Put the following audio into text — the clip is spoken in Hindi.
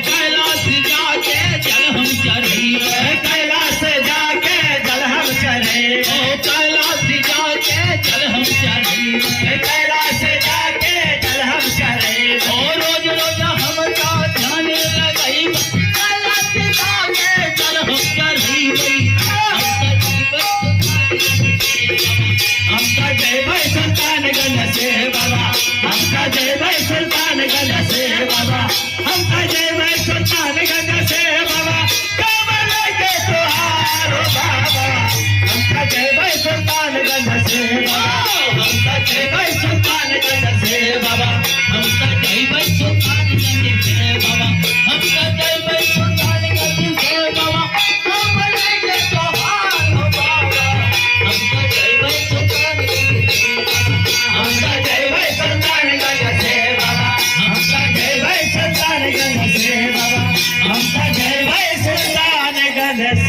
कैलाश जाके जल हम चढ़ी बाबा हमका जय भाई सुल्तानगंज से बाबा कमल के तुहारो बाबा हमका जय भाई सुल्तानगंज से बाबा हमका जय भाई सुल्तानगंज से बाबा हमका जय भाई सुल्तानगंज से बाबा हमका जय भाई सुल्तानगंज से बाबा कमल के तुहारो बाबा हमका जय भाई सुल्तानगंज से हमका जय भाई सुल्तानगंज से बाबा हमका जय भाई सुल्तानगंज से बाबा हमका जय भाई सुल्तानगंज